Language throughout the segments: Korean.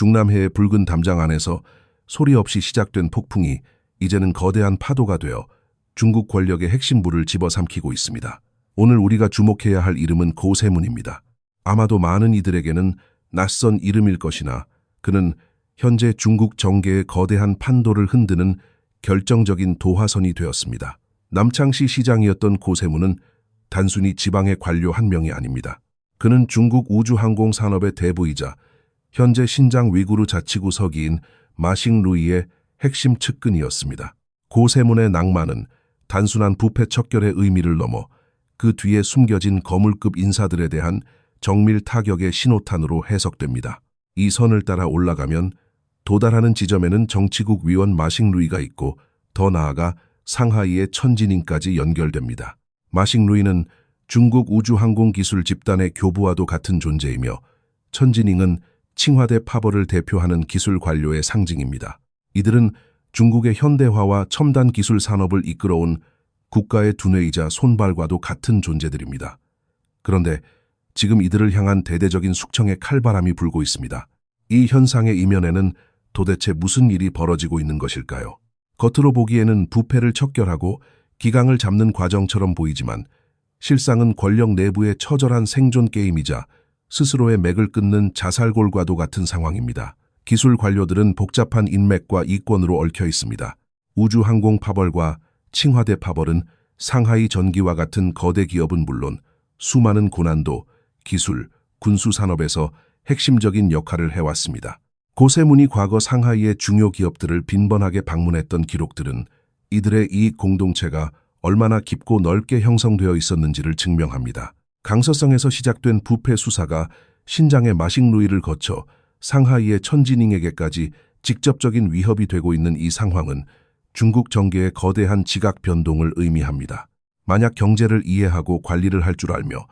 중남해의 붉은 담장 안에서 소리 없이 시작된 폭풍이 이제는 거대한 파도가 되어 중국 권력의 핵심부를 집어삼키고 있습니다. 오늘 우리가 주목해야 할 이름은 고세문입니다. 아마도 많은 이들에게는 낯선 이름일 것이나 그는 현재 중국 정계의 거대한 판도를 흔드는 결정적인 도화선이 되었습니다. 남창시 시장이었던 고세문은 단순히 지방의 관료 한 명이 아닙니다. 그는 중국 우주항공 산업의 대부이자 현재 신장 위구르 자치구 서기인 마싱루이의 핵심 측근이었습니다. 고세문의 낭만은 단순한 부패 척결의 의미를 넘어 그 뒤에 숨겨진 거물급 인사들에 대한 정밀 타격의 신호탄으로 해석됩니다. 이 선을 따라 올라가면 도달하는 지점에는 정치국 위원 마싱루이가 있고 더 나아가 상하이의 천지닝까지 연결됩니다. 마싱루이는 중국 우주항공기술 집단의 교부와도 같은 존재이며 천지닝은 칭화대 파벌을 대표하는 기술 관료의 상징입니다. 이들은 중국의 현대화와 첨단 기술 산업을 이끌어온 국가의 두뇌이자 손발과도 같은 존재들입니다. 그런데 지금 이들을 향한 대대적인 숙청의 칼바람이 불고 있습니다. 이 현상의 이면에는 도대체 무슨 일이 벌어지고 있는 것일까요? 겉으로 보기에는 부패를 척결하고 기강을 잡는 과정처럼 보이지만 실상은 권력 내부의 처절한 생존 게임이자 스스로의 맥을 끊는 자살골과도 같은 상황입니다. 기술 관료들은 복잡한 인맥과 이권으로 얽혀 있습니다. 우주항공 파벌과 칭화대 파벌은 상하이 전기와 같은 거대 기업은 물론 수많은 고난도, 기술, 군수 산업에서 핵심적인 역할을 해왔습니다. 고세문이 과거 상하이의 중요 기업들을 빈번하게 방문했던 기록들은 이들의 이익 공동체가 얼마나 깊고 넓게 형성되어 있었는지를 증명합니다. 강서성에서 시작된 부패 수사가 신장의 마싱루이를 거쳐 상하이의 천지닝에게까지 직접적인 위협이 되고 있는 이 상황은 중국 정계의 거대한 지각 변동을 의미합니다. 만약 경제를 이해하고 관리를 할 줄 알며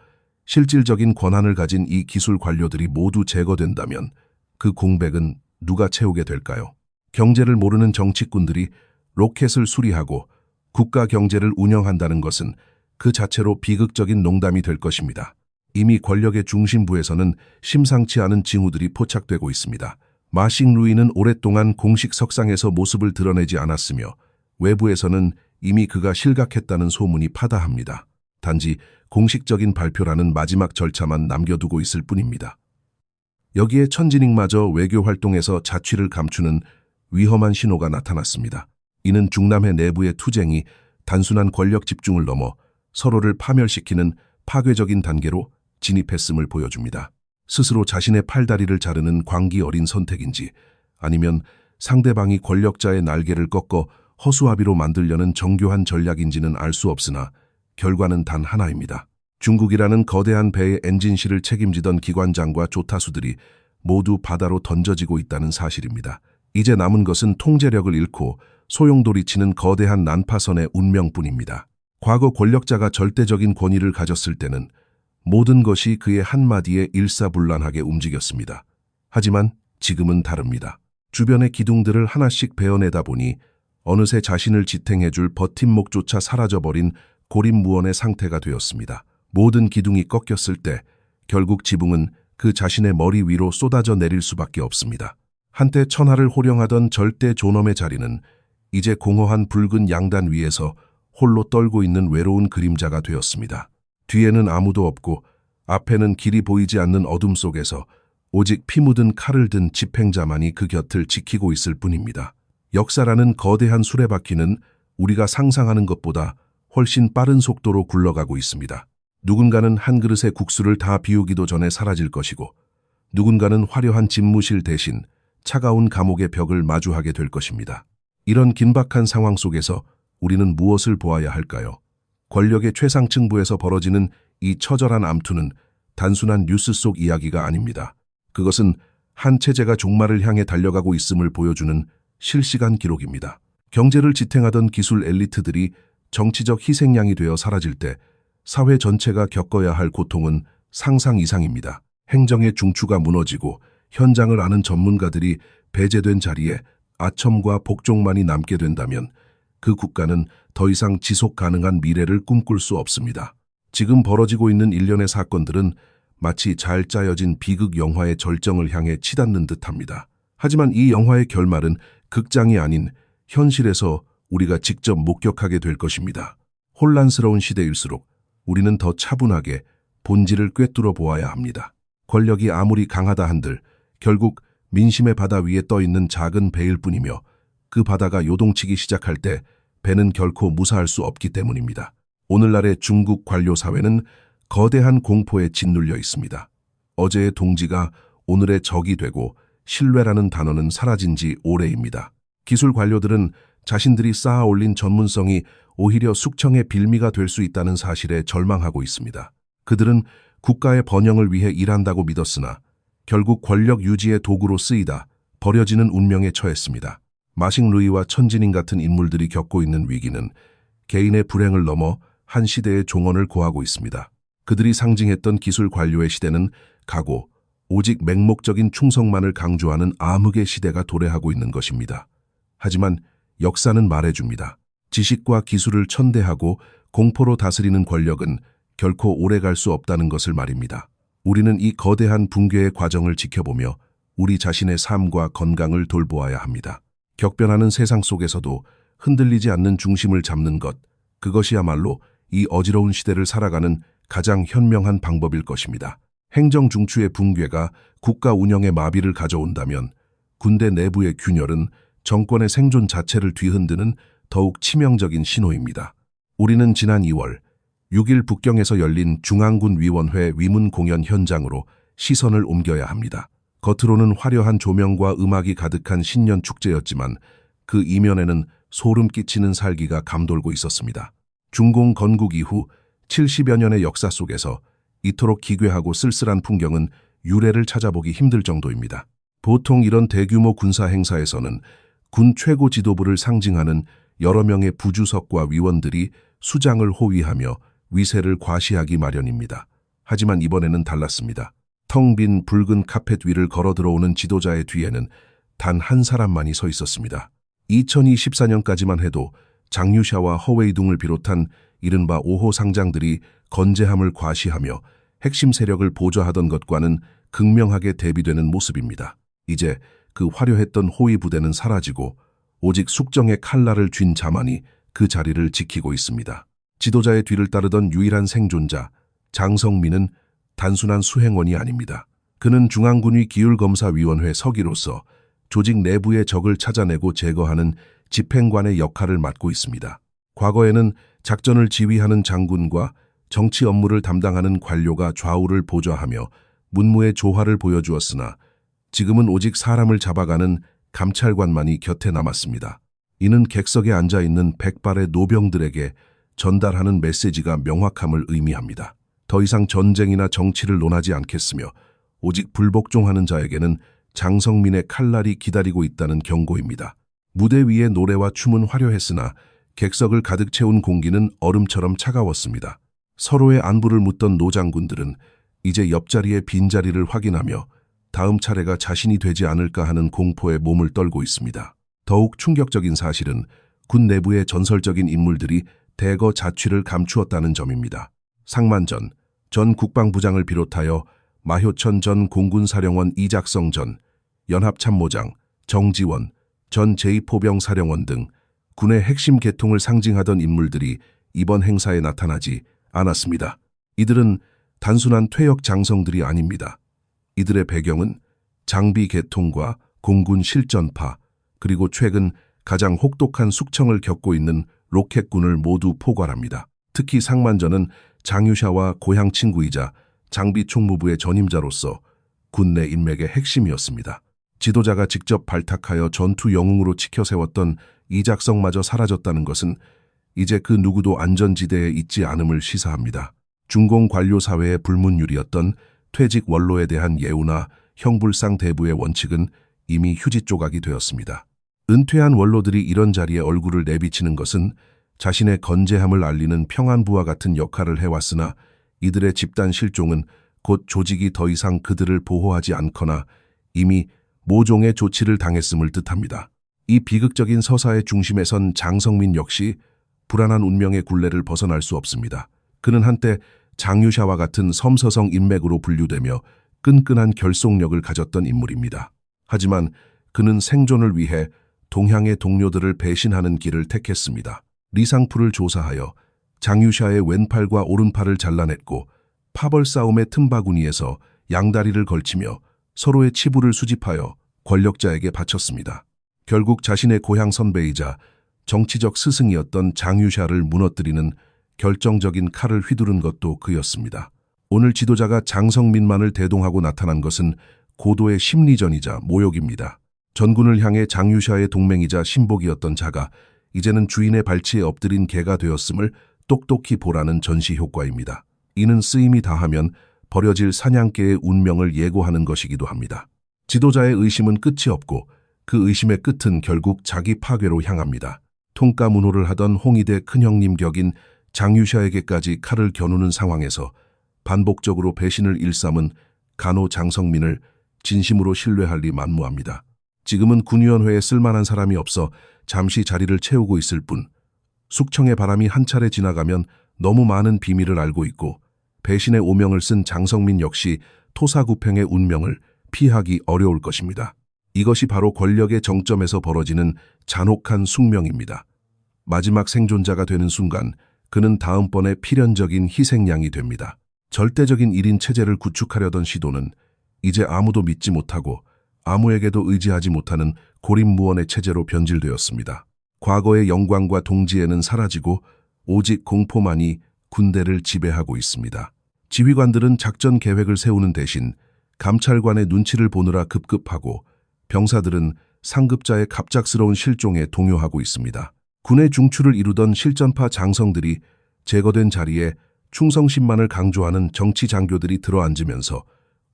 실질적인 권한을 가진 이 기술 관료들이 모두 제거된다면 그 공백은 누가 채우게 될까요? 경제를 모르는 정치꾼들이 로켓을 수리하고 국가 경제를 운영한다는 것은 그 자체로 비극적인 농담이 될 것입니다. 이미 권력의 중심부에서는 심상치 않은 징후들이 포착되고 있습니다. 마싱루이는 오랫동안 공식 석상에서 모습을 드러내지 않았으며 외부에서는 이미 그가 실각했다는 소문이 파다합니다. 단지 공식적인 발표라는 마지막 절차만 남겨두고 있을 뿐입니다. 여기에 천지닝마저 외교 활동에서 자취를 감추는 위험한 신호가 나타났습니다. 이는 중남해 내부의 투쟁이 단순한 권력 집중을 넘어 서로를 파멸시키는 파괴적인 단계로 진입했음을 보여줍니다. 스스로 자신의 팔다리를 자르는 광기 어린 선택인지 아니면 상대방이 권력자의 날개를 꺾어 허수아비로 만들려는 정교한 전략인지는 알 수 없으나 결과는 단 하나입니다. 중국이라는 거대한 배의 엔진실을 책임지던 기관장과 조타수들이 모두 바다로 던져지고 있다는 사실입니다. 이제 남은 것은 통제력을 잃고 소용돌이치는 거대한 난파선의 운명뿐입니다. 과거 권력자가 절대적인 권위를 가졌을 때는 모든 것이 그의 한마디에 일사불란하게 움직였습니다. 하지만 지금은 다릅니다. 주변의 기둥들을 하나씩 베어내다 보니 어느새 자신을 지탱해줄 버팀목조차 사라져버린 고립무원의 상태가 되었습니다. 모든 기둥이 꺾였을 때 결국 지붕은 그 자신의 머리 위로 쏟아져 내릴 수밖에 없습니다. 한때 천하를 호령하던 절대 존엄의 자리는 이제 공허한 붉은 양단 위에서 홀로 떨고 있는 외로운 그림자가 되었습니다. 뒤에는 아무도 없고 앞에는 길이 보이지 않는 어둠 속에서 오직 피 묻은 칼을 든 집행자만이 그 곁을 지키고 있을 뿐입니다. 역사라는 거대한 수레바퀴는 우리가 상상하는 것보다 훨씬 빠른 속도로 굴러가고 있습니다. 누군가는 한 그릇의 국수를 다 비우기도 전에 사라질 것이고 누군가는 화려한 집무실 대신 차가운 감옥의 벽을 마주하게 될 것입니다. 이런 긴박한 상황 속에서 우리는 무엇을 보아야 할까요? 권력의 최상층부에서 벌어지는 이 처절한 암투는 단순한 뉴스 속 이야기가 아닙니다. 그것은 한 체제가 종말을 향해 달려가고 있음을 보여주는 실시간 기록입니다. 경제를 지탱하던 기술 엘리트들이 정치적 희생양이 되어 사라질 때 사회 전체가 겪어야 할 고통은 상상 이상입니다. 행정의 중추가 무너지고 현장을 아는 전문가들이 배제된 자리에 아첨과 복종만이 남게 된다면 그 국가는 더 이상 지속 가능한 미래를 꿈꿀 수 없습니다. 지금 벌어지고 있는 일련의 사건들은 마치 잘 짜여진 비극 영화의 절정을 향해 치닫는 듯합니다. 하지만 이 영화의 결말은 극장이 아닌 현실에서 우리가 직접 목격하게 될 것입니다. 혼란스러운 시대일수록 우리는 더 차분하게 본질을 꿰뚫어 보아야 합니다. 권력이 아무리 강하다 한들 결국 민심의 바다 위에 떠 있는 작은 배일 뿐이며 그 바다가 요동치기 시작할 때 배는 결코 무사할 수 없기 때문입니다. 오늘날의 중국 관료 사회는 거대한 공포에 짓눌려 있습니다. 어제의 동지가 오늘의 적이 되고 신뢰라는 단어는 사라진 지 오래입니다. 기술 관료들은 자신들이 쌓아 올린 전문성이 오히려 숙청의 빌미가 될 수 있다는 사실에 절망하고 있습니다. 그들은 국가의 번영을 위해 일한다고 믿었으나 결국 권력 유지의 도구로 쓰이다 버려지는 운명에 처했습니다. 마식 루이와 천진인 같은 인물들이 겪고 있는 위기는 개인의 불행을 넘어 한 시대의 종언을 고하고 있습니다. 그들이 상징했던 기술 관료의 시대는 가고 오직 맹목적인 충성만을 강조하는 암흑의 시대가 도래하고 있는 것입니다. 하지만 역사는 말해줍니다. 지식과 기술을 천대하고 공포로 다스리는 권력은 결코 오래갈 수 없다는 것을 말입니다. 우리는 이 거대한 붕괴의 과정을 지켜보며 우리 자신의 삶과 건강을 돌보아야 합니다. 격변하는 세상 속에서도 흔들리지 않는 중심을 잡는 것, 그것이야말로 이 어지러운 시대를 살아가는 가장 현명한 방법일 것입니다. 행정 중추의 붕괴가 국가 운영에 마비를 가져온다면 군대 내부의 균열은 정권의 생존 자체를 뒤흔드는 더욱 치명적인 신호입니다. 우리는 지난 2월 6일 북경에서 열린 중앙군 위원회 위문 공연 현장으로 시선을 옮겨야 합니다. 겉으로는 화려한 조명과 음악이 가득한 신년 축제였지만 그 이면에는 소름 끼치는 살기가 감돌고 있었습니다. 중공 건국 이후 70여 년의 역사 속에서 이토록 기괴하고 쓸쓸한 풍경은 유례를 찾아보기 힘들 정도입니다. 보통 이런 대규모 군사 행사에서는 군 최고 지도부를 상징하는 여러 명의 부주석과 위원들이 수장을 호위하며 위세를 과시하기 마련입니다. 하지만 이번에는 달랐습니다. 텅 빈 붉은 카펫 위를 걸어 들어오는 지도자의 뒤에는 단 한 사람만이 서 있었습니다. 2024년까지만 해도 장유샤와 허웨이둥을 비롯한 이른바 5호 상장들이 건재함을 과시하며 핵심 세력을 보좌하던 것과는 극명하게 대비되는 모습입니다. 이제 그 화려했던 호위 부대는 사라지고 오직 숙정의 칼날을 쥔 자만이 그 자리를 지키고 있습니다. 지도자의 뒤를 따르던 유일한 생존자 장성민은 단순한 수행원이 아닙니다. 그는 중앙군위 기율검사위원회 서기로서 조직 내부의 적을 찾아내고 제거하는 집행관의 역할을 맡고 있습니다. 과거에는 작전을 지휘하는 장군과 정치 업무를 담당하는 관료가 좌우를 보좌하며 문무의 조화를 보여주었으나 지금은 오직 사람을 잡아가는 감찰관만이 곁에 남았습니다. 이는 객석에 앉아있는 백발의 노병들에게 전달하는 메시지가 명확함을 의미합니다. 더 이상 전쟁이나 정치를 논하지 않겠으며 오직 불복종하는 자에게는 장성민의 칼날이 기다리고 있다는 경고입니다. 무대 위의 노래와 춤은 화려했으나 객석을 가득 채운 공기는 얼음처럼 차가웠습니다. 서로의 안부를 묻던 노장군들은 이제 옆자리의 빈자리를 확인하며 다음 차례가 자신이 되지 않을까 하는 공포에 몸을 떨고 있습니다. 더욱 충격적인 사실은 군 내부의 전설적인 인물들이 대거 자취를 감추었다는 점입니다. 상만전 전 국방부장을 비롯하여 마효천 전 공군사령원 이작성 전 연합참모장, 정지원 전 제2포병사령원 등 군의 핵심 계통을 상징하던 인물들이 이번 행사에 나타나지 않았습니다. 이들은 단순한 퇴역 장성들이 아닙니다. 이들의 배경은 장비 계통과 공군 실전파, 그리고 최근 가장 혹독한 숙청을 겪고 있는 로켓군을 모두 포괄합니다. 특히 상만전은 장유샤와 고향 친구이자 장비 총무부의 전임자로서 군 내 인맥의 핵심이었습니다. 지도자가 직접 발탁하여 전투 영웅으로 치켜세웠던 이작성마저 사라졌다는 것은 이제 그 누구도 안전지대에 있지 않음을 시사합니다. 중공 관료 사회의 불문율이었던 퇴직 원로에 대한 예우나 형불상 대부의 원칙은 이미 휴지 조각이 되었습니다. 은퇴한 원로들이 이런 자리에 얼굴을 내비치는 것은 자신의 건재함을 알리는 평안부와 같은 역할을 해왔으나 이들의 집단 실종은 곧 조직이 더 이상 그들을 보호하지 않거나 이미 모종의 조치를 당했음을 뜻합니다. 이 비극적인 서사의 중심에 선 장성민 역시 불안한 운명의 굴레를 벗어날 수 없습니다. 그는 한때 장유샤와 같은 섬서성 인맥으로 분류되며 끈끈한 결속력을 가졌던 인물입니다. 하지만 그는 생존을 위해 동향의 동료들을 배신하는 길을 택했습니다. 리상프를 조사하여 장유샤의 왼팔과 오른팔을 잘라냈고 파벌 싸움의 틈바구니에서 양다리를 걸치며 서로의 치부를 수집하여 권력자에게 바쳤습니다. 결국 자신의 고향 선배이자 정치적 스승이었던 장유샤를 무너뜨리는 결정적인 칼을 휘두른 것도 그였습니다. 오늘 지도자가 장성민만을 대동하고 나타난 것은 고도의 심리전이자 모욕입니다. 전군을 향해 장유샤의 동맹이자 신복이었던 자가 이제는 주인의 발치에 엎드린 개가 되었음을 똑똑히 보라는 전시 효과입니다. 이는 쓰임이 다하면 버려질 사냥개의 운명을 예고하는 것이기도 합니다. 지도자의 의심은 끝이 없고 그 의심의 끝은 결국 자기 파괴로 향합니다. 통가문호를 하던 홍의대 큰형님 격인 장유샤에게까지 칼을 겨누는 상황에서 반복적으로 배신을 일삼은 간호 장성민을 진심으로 신뢰할 리 만무합니다. 지금은 군위원회에 쓸만한 사람이 없어 잠시 자리를 채우고 있을 뿐 숙청의 바람이 한 차례 지나가면 너무 많은 비밀을 알고 있고 배신의 오명을 쓴 장성민 역시 토사구팽의 운명을 피하기 어려울 것입니다. 이것이 바로 권력의 정점에서 벌어지는 잔혹한 숙명입니다. 마지막 생존자가 되는 순간 그는 다음번에 필연적인 희생양이 됩니다. 절대적인 1인 체제를 구축하려던 시도는 이제 아무도 믿지 못하고 아무에게도 의지하지 못하는 고립무원의 체제로 변질되었습니다. 과거의 영광과 동지애는 사라지고 오직 공포만이 군대를 지배하고 있습니다. 지휘관들은 작전 계획을 세우는 대신 감찰관의 눈치를 보느라 급급하고 병사들은 상급자의 갑작스러운 실종에 동요하고 있습니다. 군의 중추를 이루던 실전파 장성들이 제거된 자리에 충성심만을 강조하는 정치 장교들이 들어앉으면서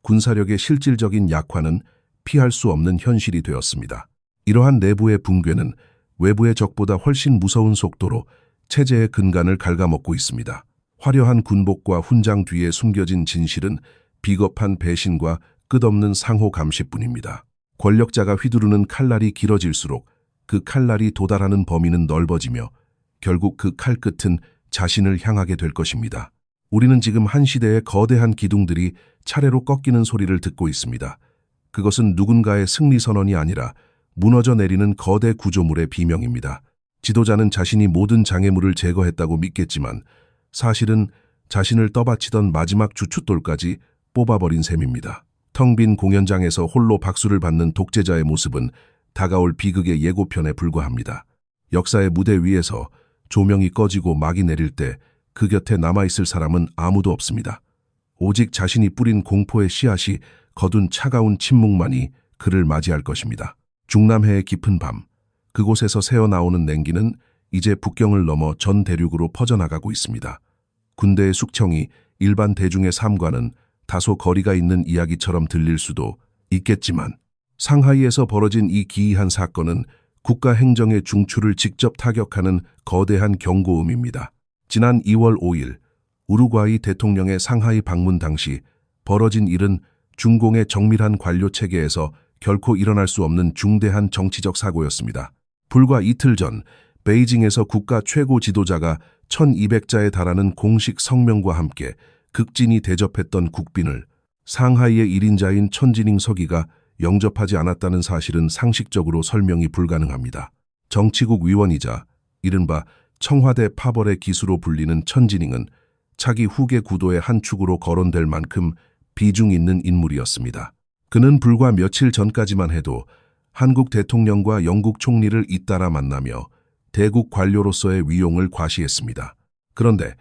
군사력의 실질적인 약화는 피할 수 없는 현실이 되었습니다. 이러한 내부의 붕괴는 외부의 적보다 훨씬 무서운 속도로 체제의 근간을 갉아먹고 있습니다. 화려한 군복과 훈장 뒤에 숨겨진 진실은 비겁한 배신과 끝없는 상호 감시뿐입니다. 권력자가 휘두르는 칼날이 길어질수록 그 칼날이 도달하는 범위는 넓어지며 결국 그 칼끝은 자신을 향하게 될 것입니다. 우리는 지금 한 시대의 거대한 기둥들이 차례로 꺾이는 소리를 듣고 있습니다. 그것은 누군가의 승리 선언이 아니라 무너져 내리는 거대 구조물의 비명입니다. 지도자는 자신이 모든 장애물을 제거했다고 믿겠지만 사실은 자신을 떠받치던 마지막 주춧돌까지 뽑아버린 셈입니다. 텅 빈 공연장에서 홀로 박수를 받는 독재자의 모습은 다가올 비극의 예고편에 불과합니다. 역사의 무대 위에서 조명이 꺼지고 막이 내릴 때 그 곁에 남아있을 사람은 아무도 없습니다. 오직 자신이 뿌린 공포의 씨앗이 거둔 차가운 침묵만이 그를 맞이할 것입니다. 중남해의 깊은 밤, 그곳에서 새어나오는 냉기는 이제 북경을 넘어 전 대륙으로 퍼져나가고 있습니다. 군대의 숙청이 일반 대중의 삶과는 다소 거리가 있는 이야기처럼 들릴 수도 있겠지만 상하이에서 벌어진 이 기이한 사건은 국가 행정의 중추를 직접 타격하는 거대한 경고음입니다. 지난 2월 5일 우루과이 대통령의 상하이 방문 당시 벌어진 일은 중공의 정밀한 관료 체계에서 결코 일어날 수 없는 중대한 정치적 사고였습니다. 불과 이틀 전 베이징에서 국가 최고 지도자가 1200자에 달하는 공식 성명과 함께 극진히 대접했던 국빈을 상하이의 1인자인 천지닝 서기가 영접하지 않았다는 사실은 상식적으로 설명이 불가능합니다. 정치국 위원이자 이른바 청와대 파벌의 기수로 불리는 천지닝은 차기 후계 구도의 한 축으로 거론될 만큼 비중 있는 인물이었습니다. 그는 불과 며칠 전까지만 해도 한국 대통령과 영국 총리를 잇따라 만나며 대국 관료로서의 위용을 과시했습니다. 그런데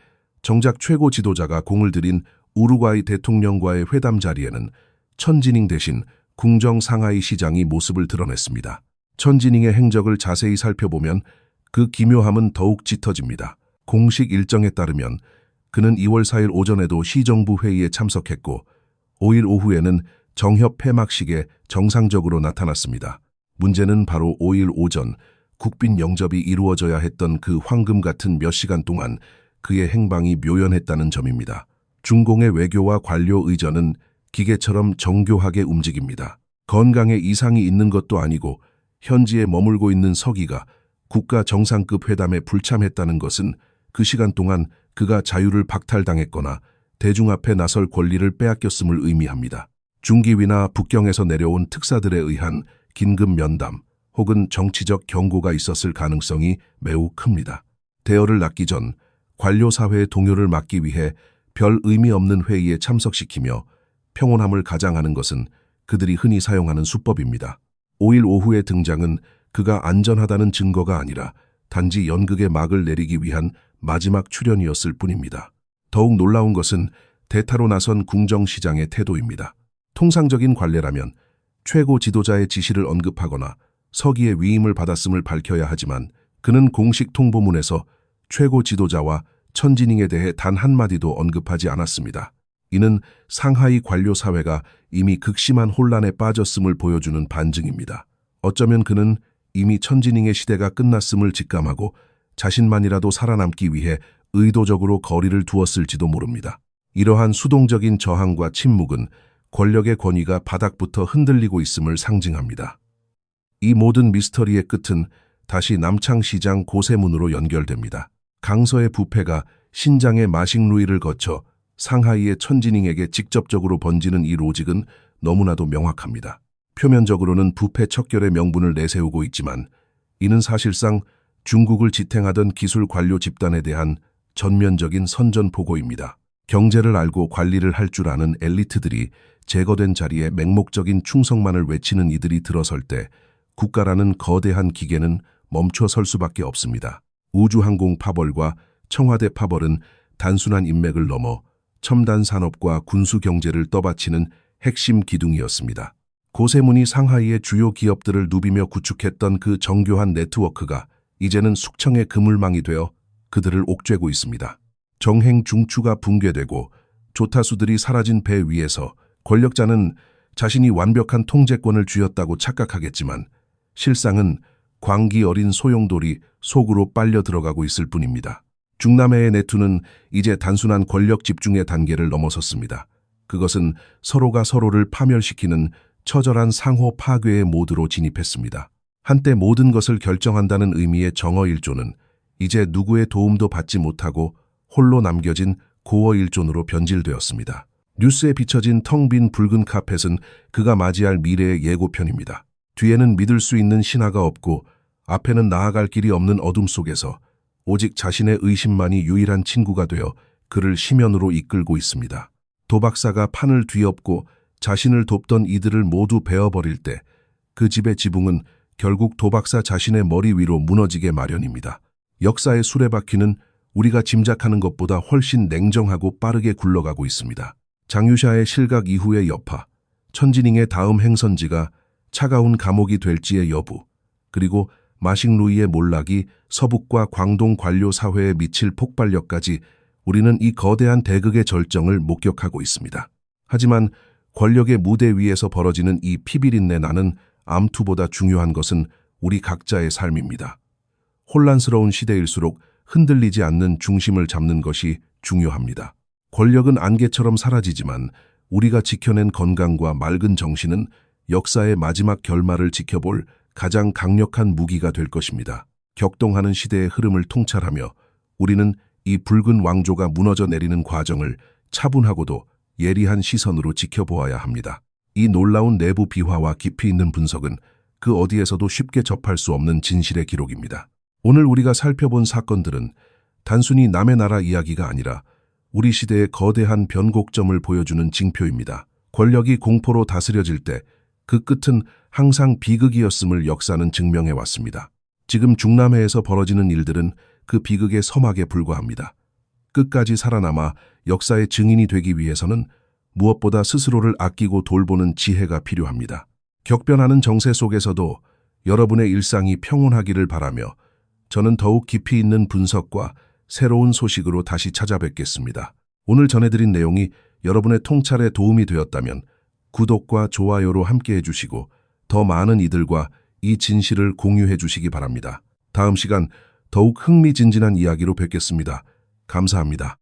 정작 최고 지도자가 공을 들인 우루과이 대통령과의 회담 자리에는 천지닝 대신 궁정 상하이 시장이 모습을 드러냈습니다. 천지닝의 행적을 자세히 살펴보면 그 기묘함은 더욱 짙어집니다. 공식 일정에 따르면 그는 2월 4일 오전에도 시정부 회의에 참석했고 5일 오후에는 정협 폐막식에 정상적으로 나타났습니다. 문제는 바로 5일 오전 국빈 영접이 이루어져야 했던 그 황금 같은 몇 시간 동안 그의 행방이 묘연했다는 점입니다. 중공의 외교와 관료 의전은 기계처럼 정교하게 움직입니다. 건강에 이상이 있는 것도 아니고 현지에 머물고 있는 서기가 국가 정상급 회담에 불참했다는 것은 그 시간 동안 그가 자유를 박탈당했거나 대중 앞에 나설 권리를 빼앗겼음을 의미합니다. 중기위나 북경에서 내려온 특사들에 의한 긴급 면담 혹은 정치적 경고가 있었을 가능성이 매우 큽니다. 대열을 낳기 전 관료 사회의 동요를 막기 위해 별 의미 없는 회의에 참석시키며 평온함을 가장하는 것은 그들이 흔히 사용하는 수법입니다. 5일 오후의 등장은 그가 안전하다는 증거가 아니라 단지 연극의 막을 내리기 위한 마지막 출연이었을 뿐입니다. 더욱 놀라운 것은 대타로 나선 궁정시장의 태도입니다. 통상적인 관례라면 최고 지도자의 지시를 언급하거나 서기의 위임을 받았음을 밝혀야 하지만 그는 공식 통보문에서 최고 지도자와 천지닝에 대해 단 한마디도 언급하지 않았습니다. 이는 상하이 관료 사회가 이미 극심한 혼란에 빠졌음을 보여주는 반증입니다. 어쩌면 그는 이미 천지닝의 시대가 끝났음을 직감하고 자신만이라도 살아남기 위해 의도적으로 거리를 두었을지도 모릅니다. 이러한 수동적인 저항과 침묵은 권력의 권위가 바닥부터 흔들리고 있음을 상징합니다. 이 모든 미스터리의 끝은 다시 남창시장 고세문으로 연결됩니다. 강서의 부패가 신장의 마식루이를 거쳐 상하이의 천지닝에게 직접적으로 번지는 이 로직은 너무나도 명확합니다. 표면적으로는 부패 척결의 명분을 내세우고 있지만 이는 사실상 중국을 지탱하던 기술 관료 집단에 대한 전면적인 선전포고입니다. 경제를 알고 관리를 할 줄 아는 엘리트들이 제거된 자리에 맹목적인 충성만을 외치는 이들이 들어설 때 국가라는 거대한 기계는 멈춰 설 수밖에 없습니다. 우주항공 파벌과 청와대 파벌은 단순한 인맥을 넘어 첨단 산업과 군수 경제를 떠받치는 핵심 기둥이었습니다. 고세문이 상하이의 주요 기업들을 누비며 구축했던 그 정교한 네트워크가 이제는 숙청의 그물망이 되어 그들을 옥죄고 있습니다. 정행 중추가 붕괴되고 조타수들이 사라진 배 위에서 권력자는 자신이 완벽한 통제권을 쥐었다고 착각하겠지만 실상은 광기 어린 소용돌이 속으로 빨려 들어가고 있을 뿐입니다. 중남해의 내투는 이제 단순한 권력 집중의 단계를 넘어섰습니다. 그것은 서로가 서로를 파멸시키는 처절한 상호 파괴의 모드로 진입했습니다. 한때 모든 것을 결정한다는 의미의 정어일존은 이제 누구의 도움도 받지 못하고 홀로 남겨진 고어일존으로 변질되었습니다. 뉴스에 비춰진 텅 빈 붉은 카펫은 그가 맞이할 미래의 예고편입니다. 뒤에는 믿을 수 있는 신하가 없고 앞에는 나아갈 길이 없는 어둠 속에서 오직 자신의 의심만이 유일한 친구가 되어 그를 심연으로 이끌고 있습니다. 도박사가 판을 뒤엎고 자신을 돕던 이들을 모두 베어버릴 때 그 집의 지붕은 결국 도박사 자신의 머리 위로 무너지게 마련입니다. 역사의 수레바퀴는 우리가 짐작하는 것보다 훨씬 냉정하고 빠르게 굴러가고 있습니다. 장유샤의 실각 이후의 여파, 천지닝의 다음 행선지가 차가운 감옥이 될지의 여부, 그리고 마식루이의 몰락이 서북과 광동 관료 사회에 미칠 폭발력까지 우리는 이 거대한 대극의 절정을 목격하고 있습니다. 하지만 권력의 무대 위에서 벌어지는 이 피비린내 나는 암투보다 중요한 것은 우리 각자의 삶입니다. 혼란스러운 시대일수록 흔들리지 않는 중심을 잡는 것이 중요합니다. 권력은 안개처럼 사라지지만 우리가 지켜낸 건강과 맑은 정신은 역사의 마지막 결말을 지켜볼 가장 강력한 무기가 될 것입니다. 격동하는 시대의 흐름을 통찰하며 우리는 이 붉은 왕조가 무너져 내리는 과정을 차분하고도 예리한 시선으로 지켜보아야 합니다. 이 놀라운 내부 비화와 깊이 있는 분석은 그 어디에서도 쉽게 접할 수 없는 진실의 기록입니다. 오늘 우리가 살펴본 사건들은 단순히 남의 나라 이야기가 아니라 우리 시대의 거대한 변곡점을 보여주는 징표입니다. 권력이 공포로 다스려질 때 그 끝은 항상 비극이었음을 역사는 증명해왔습니다. 지금 중남해에서 벌어지는 일들은 그 비극의 서막에 불과합니다. 끝까지 살아남아 역사의 증인이 되기 위해서는 무엇보다 스스로를 아끼고 돌보는 지혜가 필요합니다. 격변하는 정세 속에서도 여러분의 일상이 평온하기를 바라며 저는 더욱 깊이 있는 분석과 새로운 소식으로 다시 찾아뵙겠습니다. 오늘 전해드린 내용이 여러분의 통찰에 도움이 되었다면 구독과 좋아요로 함께해 주시고 더 많은 이들과 이 진실을 공유해 주시기 바랍니다. 다음 시간 더욱 흥미진진한 이야기로 뵙겠습니다. 감사합니다.